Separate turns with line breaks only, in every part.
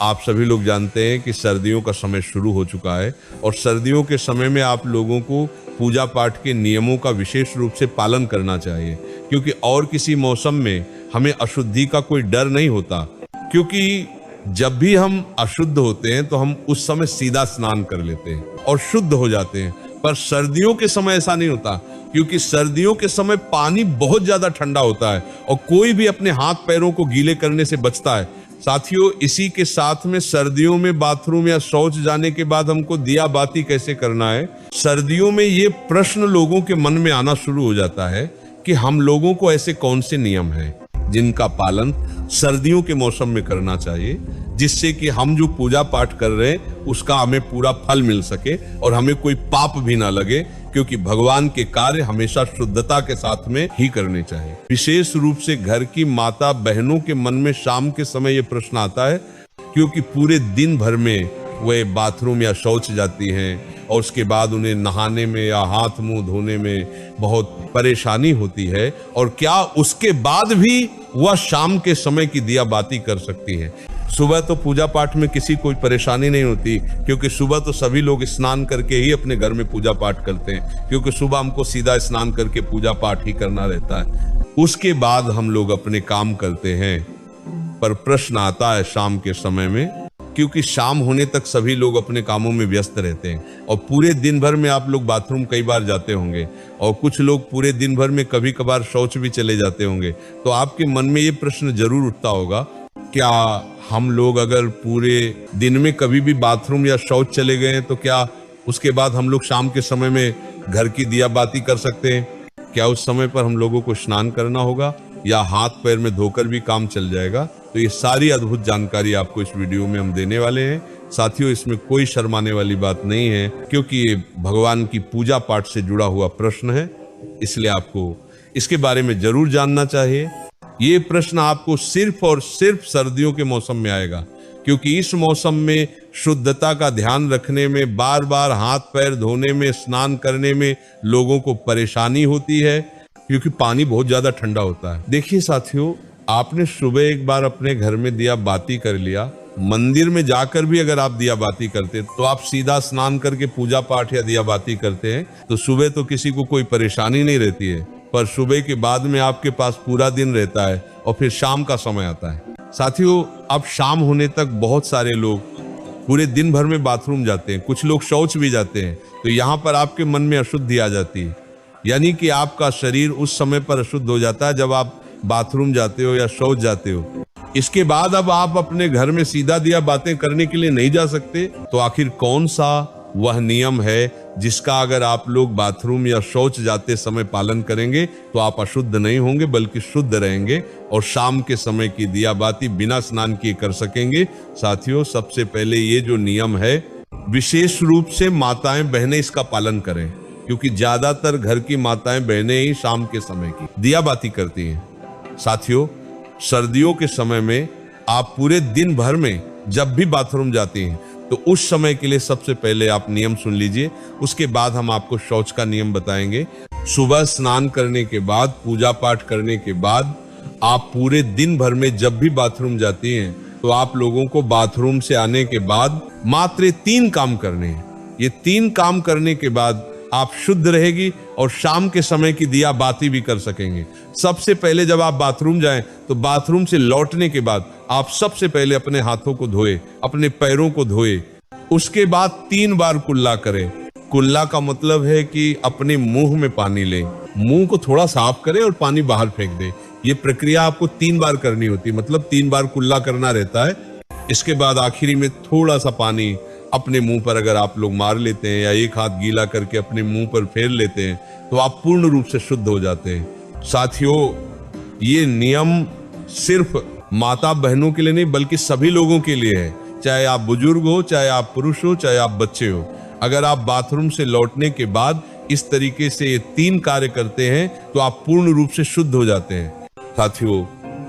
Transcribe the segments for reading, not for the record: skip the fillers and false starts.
आप सभी लोग जानते हैं कि सर्दियों का समय शुरू हो चुका है और सर्दियों के समय में आप लोगों को पूजा पाठ के नियमों का विशेष रूप से पालन करना चाहिए, क्योंकि और किसी मौसम में हमें अशुद्धि का कोई डर नहीं होता। क्योंकि जब भी हम अशुद्ध होते हैं तो हम उस समय सीधा स्नान कर लेते हैं और शुद्ध हो जाते हैं, पर सर्दियों के समय ऐसा नहीं होता, क्योंकि सर्दियों के समय पानी बहुत ज्यादा ठंडा होता है और कोई भी अपने हाथ पैरों को गीले करने से बचता है। साथियों, इसी के साथ में सर्दियों में बाथरूम या शौच जाने के बाद हमको दिया बाती कैसे करना है, सर्दियों में ये प्रश्न लोगों के मन में आना शुरू हो जाता है कि हम लोगों को ऐसे कौन से नियम हैं जिनका पालन सर्दियों के मौसम में करना चाहिए, जिससे कि हम जो पूजा पाठ कर रहे हैं उसका हमें पूरा फल मिल सके और हमें कोई पाप भी ना लगे, क्योंकि भगवान के कार्य हमेशा शुद्धता के साथ में ही करने चाहिए। विशेष रूप से घर की माता बहनों के मन में शाम के समय ये प्रश्न आता है, क्योंकि पूरे दिन भर में वे बाथरूम या शौच जाती हैं और उसके बाद उन्हें नहाने में या हाथ मुंह धोने में बहुत परेशानी होती है, और क्या उसके बाद भी वह शाम के समय की दिया बाती कर सकती हैं। सुबह तो पूजा पाठ में किसी कोई परेशानी नहीं होती, क्योंकि सुबह तो सभी लोग स्नान करके ही अपने घर में पूजा पाठ करते हैं, क्योंकि सुबह हमको सीधा स्नान करके पूजा पाठ ही करना रहता है। उसके बाद हम लोग अपने काम करते हैं, पर प्रश्न आता है शाम के समय में, क्योंकि शाम होने तक सभी लोग अपने कामों में व्यस्त रहते हैं और पूरे दिन भर में आप लोग बाथरूम कई बार जाते होंगे और कुछ लोग पूरे दिन भर में कभी कभार शौच भी चले जाते होंगे। तो आपके मन में ये प्रश्न जरूर उठता होगा, क्या हम लोग अगर पूरे दिन में कभी भी बाथरूम या शौच चले गए हैं तो क्या उसके बाद हम लोग शाम के समय में घर की दिया बाती कर सकते हैं? क्या उस समय पर हम लोगों को स्नान करना होगा या हाथ पैर में धोकर भी काम चल जाएगा? तो ये सारी अद्भुत जानकारी आपको इस वीडियो में हम देने वाले हैं। साथियों, इसमें कोई शर्माने वाली बात नहीं है, क्योंकि ये भगवान की पूजा पाठ से जुड़ा हुआ प्रश्न है, इसलिए आपको इसके बारे में जरूर जानना चाहिए। ये प्रश्न आपको सिर्फ और सिर्फ सर्दियों के मौसम में आएगा, क्योंकि इस मौसम में शुद्धता का ध्यान रखने में, बार बार हाथ पैर धोने में, स्नान करने में लोगों को परेशानी होती है, क्योंकि पानी बहुत ज्यादा ठंडा होता है। देखिए साथियों, आपने सुबह एक बार अपने घर में दिया बाती कर लिया, मंदिर में जाकर भी अगर आप दिया बाती करते तो आप सीधा स्नान करके पूजा पाठ या दिया बाती करते हैं तो सुबह तो किसी को कोई परेशानी नहीं रहती है, पर सुबह के बाद में आपके पास पूरा दिन रहता है और फिर शाम का समय आता है। साथियों, अब शाम होने तक बहुत सारे लोग पूरे दिन भर में बाथरूम जाते हैं, कुछ लोग शौच भी जाते हैं, तो यहाँ पर आपके मन में अशुद्धि आ जाती है, यानी कि आपका शरीर उस समय पर अशुद्ध हो जाता है जब आप बाथरूम जाते हो या शौच जाते हो। इसके बाद अब आप अपने घर में सीधा दिया बातें करने के लिए नहीं जा सकते, तो आखिर कौन सा वह नियम है जिसका अगर आप लोग बाथरूम या शौच जाते समय पालन करेंगे तो आप अशुद्ध नहीं होंगे बल्कि शुद्ध रहेंगे और शाम के समय की दिया बाती बिना स्नान किए कर सकेंगे? साथियों, सबसे पहले ये जो नियम है, विशेष रूप से माताएं बहनें इसका पालन करें, क्योंकि ज्यादातर घर की माताएं बहनें ही शाम के समय की दिया बाती करती हैं। साथियों, सर्दियों के समय में आप पूरे दिन भर में जब भी बाथरूम जाती हैं तो उस समय के लिए सबसे पहले आप नियम सुन लीजिए, उसके बाद हम आपको शौच का नियम बताएंगे। सुबह स्नान करने के बाद, पूजा पाठ करने के बाद आप पूरे दिन भर में जब भी बाथरूम जाती हैं तो आप लोगों को बाथरूम से आने के बाद मात्र 3 काम करने हैं। ये 3 काम करने के बाद आप शुद्ध रहेगी और शाम के समय की दिया बाती भी कर सकेंगे। सबसे पहले जब आप बाथरूम जाएं तो बाथरूम से लौटने के बाद आप सबसे पहले अपने हाथों को धोए, अपने पैरों को धोए, उसके बाद 3 बार कुल्ला करें। कुल्ला का मतलब है कि अपने मुंह में पानी लें, मुंह को थोड़ा साफ करें और पानी बाहर फेंक दें। ये प्रक्रिया आपको 3 बार करनी होती है, मतलब 3 बार कुल्ला करना रहता है। इसके बाद आखिरी में थोड़ा सा पानी अपने मुंह पर अगर आप लोग मार लेते हैं या एक हाथ गीला करके अपने मुंह पर फेर लेते हैं तो आप पूर्ण रूप से शुद्ध हो जाते हैं। साथियों, ये नियम सिर्फ माता बहनों के लिए नहीं बल्कि सभी लोगों के लिए है, चाहे आप बुजुर्ग हो, चाहे आप पुरुष हो, चाहे आप बच्चे हो। अगर आप बाथरूम से लौटने के बाद इस तरीके से ये 3 कार्य करते हैं तो आप पूर्ण रूप से शुद्ध हो जाते हैं। साथियों,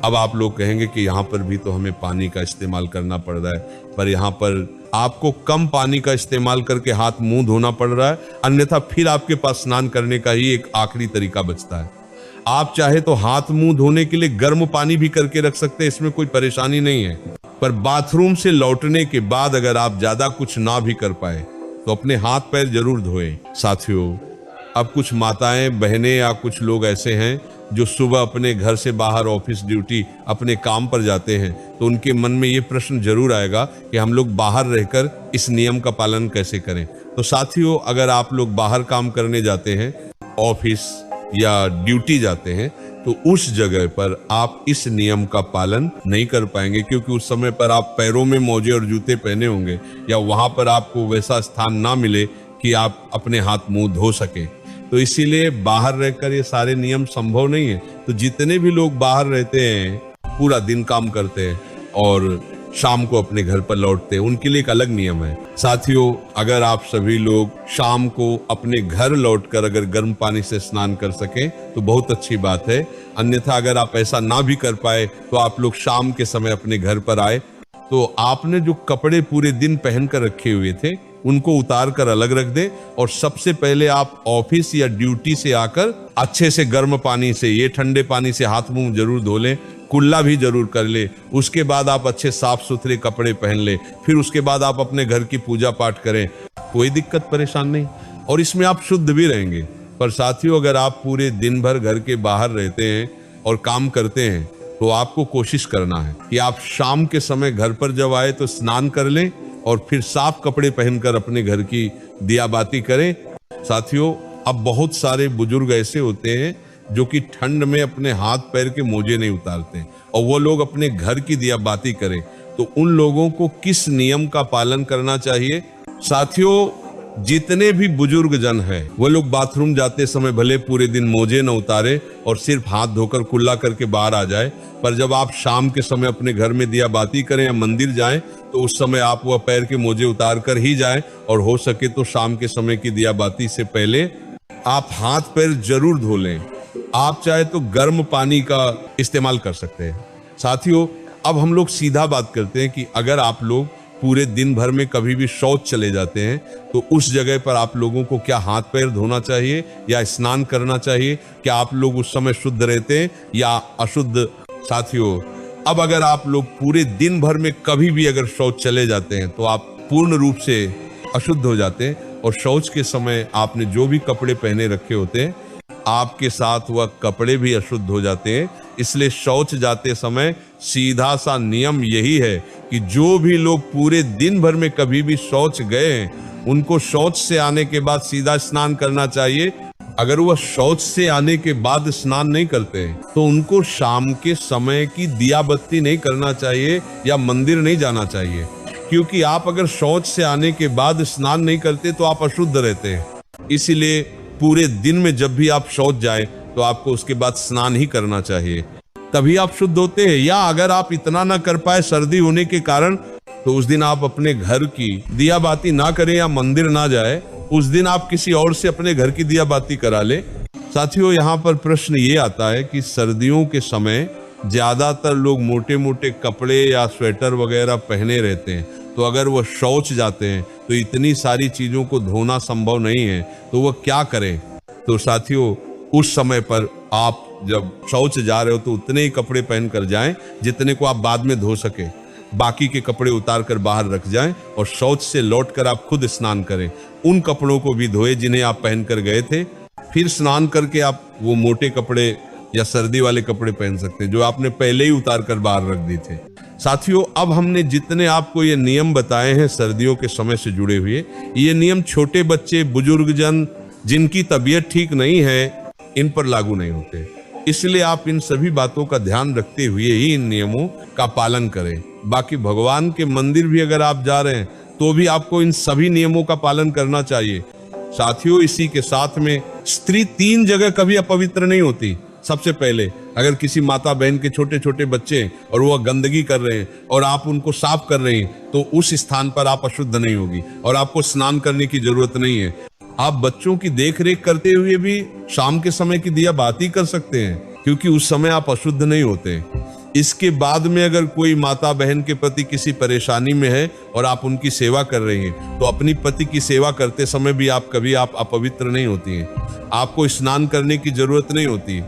अब आप लोग कहेंगे कि यहाँ पर भी तो हमें पानी का इस्तेमाल करना पड़ रहा है, पर यहाँ पर आपको कम पानी का इस्तेमाल करके हाथ मुंह धोना पड़ रहा है, अन्यथा फिर आपके पास स्नान करने का ही एक आखिरी तरीका बचता है। आप चाहे तो हाथ मुंह धोने के लिए गर्म पानी भी करके रख सकते हैं, इसमें कोई परेशानी नहीं है, पर बाथरूम से लौटने के बाद अगर आप ज्यादा कुछ ना भी कर पाए तो अपने हाथ पैर जरूर धोएं। साथियों, अब कुछ माताएं, बहनें या कुछ लोग ऐसे हैं जो सुबह अपने घर से बाहर ऑफिस ड्यूटी अपने काम पर जाते हैं, तो उनके मन में ये प्रश्न जरूर आएगा कि हम लोग बाहर रहकर इस नियम का पालन कैसे करें। तो साथियों, अगर आप लोग बाहर काम करने जाते हैं, ऑफिस या ड्यूटी जाते हैं, तो उस जगह पर आप इस नियम का पालन नहीं कर पाएंगे, क्योंकि उस समय पर आप पैरों में मोजे और जूते पहने होंगे या वहां पर आपको वैसा स्थान ना मिले कि आप अपने हाथ मुंह धो सके। तो इसीलिए बाहर रहकर ये सारे नियम संभव नहीं है। तो जितने भी लोग बाहर रहते हैं, पूरा दिन काम करते हैं और शाम को अपने घर पर लौटते हैं, उनके लिए एक अलग नियम है। साथियों, अगर आप सभी लोग शाम को अपने घर लौटकर अगर गर्म पानी से स्नान कर सकें तो बहुत अच्छी बात है। अन्यथा अगर आप ऐसा ना भी कर पाए तो आप लोग शाम के समय अपने घर पर आए तो आपने जो कपड़े पूरे दिन पहन कर रखे हुए थे उनको उतार कर अलग रख दे, और सबसे पहले आप ऑफिस या ड्यूटी से आकर अच्छे से गर्म पानी से, ये ठंडे पानी से हाथ मुंह जरूर धो लें, कुल्ला भी जरूर कर ले। उसके बाद आप अच्छे साफ सुथरे कपड़े पहन ले, फिर उसके बाद आप अपने घर की पूजा पाठ करें, कोई दिक्कत परेशान नहीं, और इसमें आप शुद्ध भी रहेंगे। पर साथियों, अगर आप पूरे दिन भर घर के बाहर रहते हैं और काम करते हैं तो आपको कोशिश करना है कि आप शाम के समय घर पर जब आए तो स्नान कर लें और फिर साफ कपड़े पहनकर अपने घर की दिया बाती करें। साथियों, अब बहुत सारे बुजुर्ग ऐसे होते हैं जो कि ठंड में अपने हाथ पैर के मोजे नहीं उतारते और वो लोग अपने घर की दिया बाती करें, तो उन लोगों को किस नियम का पालन करना चाहिए? साथियों, जितने भी बुजुर्ग जन हैं वो लोग बाथरूम जाते समय भले पूरे दिन मोजे न उतारे और सिर्फ हाथ धोकर कुल्ला करके बाहर आ जाए, पर जब आप शाम के समय अपने घर में दिया बाती करें या मंदिर जाएं तो उस समय आप वह पैर के मोजे उतार कर ही जाएं, और हो सके तो शाम के समय की दिया बाती से पहले आप हाथ पैर जरूर धो लें। आप चाहे तो गर्म पानी का इस्तेमाल कर सकते हैं। साथियों, अब हम लोग सीधा बात करते हैं कि अगर आप लोग पूरे दिन भर में कभी भी शौच चले जाते हैं तो उस जगह पर आप लोगों को क्या हाथ पैर धोना चाहिए या स्नान करना चाहिए? क्या आप लोग उस समय शुद्ध रहते हैं या अशुद्ध? साथियों, अब अगर आप लोग पूरे दिन भर में कभी भी अगर शौच चले जाते हैं तो आप पूर्ण रूप से अशुद्ध हो जाते हैं, और शौच के समय आपने जो भी कपड़े पहने रखे होते हैं आपके साथ वह कपड़े भी अशुद्ध हो जाते हैं। इसलिए शौच जाते समय सीधा सा नियम यही है कि जो भी लोग पूरे दिन भर में कभी भी शौच गए हैं उनको शौच से आने के बाद सीधा स्नान करना चाहिए। अगर वह शौच से आने के बाद स्नान नहीं करते तो उनको शाम के समय की दिया बत्ती नहीं करना चाहिए या मंदिर नहीं जाना चाहिए, क्योंकि आप अगर शौच से आने के बाद स्नान नहीं करते तो आप अशुद्ध रहते हैं। इसीलिए पूरे दिन में जब भी आप शौच जाए तो आपको उसके बाद स्नान ही करना चाहिए, तभी आप शुद्ध होते हैं। या अगर आप इतना ना कर पाए सर्दी होने के कारण, तो उस दिन आप अपने घर की दिया बाती ना करें या मंदिर ना जाए, उस दिन आप किसी और से अपने घर की दिया बाती करा ले। साथियों, यहाँ पर प्रश्न ये आता है कि सर्दियों के समय ज्यादातर लोग मोटे मोटे कपड़े या स्वेटर वगैरह पहने रहते हैं, तो अगर वह शौच जाते हैं तो इतनी सारी चीजों को धोना संभव नहीं है, तो वह क्या करें? तो साथियों, उस समय पर आप जब शौच जा रहे हो तो उतने ही कपड़े पहन कर जाएं जितने को आप बाद में धो सके, बाकी के कपड़े उतार कर बाहर रख जाएं और शौच से लौटकर आप खुद स्नान करें। उन कपड़ों को भी धोए जिन्हें आप पहन कर गए थे, फिर स्नान करके आप वो मोटे कपड़े या सर्दी वाले कपड़े पहन सकते हैं जो आपने पहले ही उतार कर बाहर रख दिए थे। साथियों, अब हमने जितने आपको ये नियम बताए हैं सर्दियों के समय से जुड़े हुए, ये नियम छोटे बच्चे, बुजुर्ग जन जिनकी तबीयत ठीक नहीं है, इन पर लागू नहीं होते। इसलिए आप इन सभी बातों का ध्यान रखते हुए ही इन नियमों का पालन करें। बाकी भगवान के मंदिर भी अगर आप जा रहे हैं तो भी आपको इन सभी नियमों का पालन करना चाहिए। साथियों, इसी के साथ में स्त्री 3 जगह कभी अपवित्र नहीं होती। सबसे पहले, अगर किसी माता बहन के छोटे छोटे बच्चे और वह गंदगी कर रहे हैं और आप उनको साफ कर रहे हैं, तो उस स्थान पर आप अशुद्ध नहीं होगी और आपको स्नान करने की जरूरत नहीं है। आप बच्चों की देखरेख करते हुए भी शाम के समय की दिया बाती कर सकते हैं, क्योंकि उस समय आप अशुद्ध नहीं होते। इसके बाद में अगर कोई माता बहन के प्रति किसी परेशानी में है और आप उनकी सेवा कर रही हैं, तो अपनी पति की सेवा करते समय भी आप अपवित्र नहीं होती हैं। आपको स्नान करने की जरूरत नहीं होती।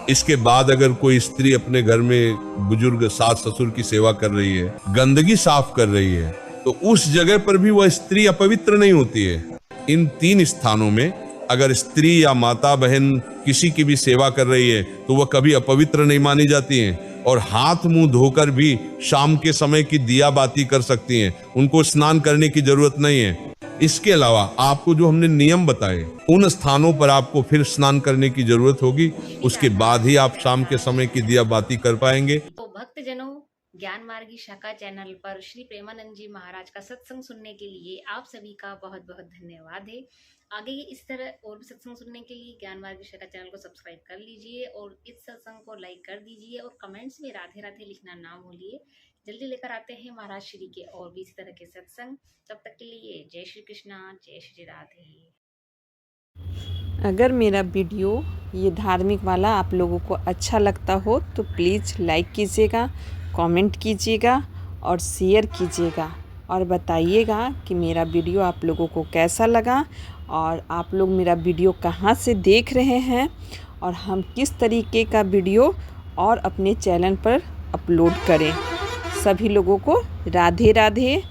इसके बाद अगर कोई स्त्री अपने घर में बुजुर्ग सास ससुर की सेवा कर रही है, गंदगी साफ कर रही है, तो उस जगह पर भी वह स्त्री अपवित्र नहीं होती है। इन 3 स्थानों में अगर स्त्री या माता बहन किसी की भी सेवा कर रही है तो वह कभी अपवित्र नहीं मानी जाती हैं। और हाथ मुंह धोकर भी शाम के समय की दिया बाती कर सकती हैं, उनको स्नान करने की जरूरत नहीं है। इसके अलावा आपको जो हमने नियम बताए, उन स्थानों पर आपको फिर स्नान करने की जरूरत होगी, उसके बाद ही आप शाम के समय की दिया बाती कर पाएंगे।
तो भक्तजनों, ज्ञान मार्गी शाखा चैनल पर श्री प्रेमानंद जी महाराज का सत्संग सुनने के लिए आप सभी का बहुत बहुत धन्यवाद है। आगे इस तरह और भी सत्संग सुनने के लिए ज्ञान मार्गी शाखा चैनल को सब्सक्राइब कर लीजिए और इस सत्संग को लाइक कर दीजिए और कमेंट्स में राधे राधे लिखना ना भूलिए। जल्दी लेकर आते हैं महाराज श्री के और भी इस तरह के सत्संग। तब तक के लिए जय श्री कृष्णा, जय श्री राधे।
अगर मेरा वीडियो ये धार्मिक वाला आप लोगों को अच्छा लगता हो तो प्लीज़ लाइक कीजिएगा, कमेंट कीजिएगा और शेयर कीजिएगा और बताइएगा कि मेरा वीडियो आप लोगों को कैसा लगा और आप लोग मेरा वीडियो कहाँ से देख रहे हैं और हम किस तरीके का वीडियो और अपने चैनल पर अपलोड करें। सभी लोगों को राधे राधे।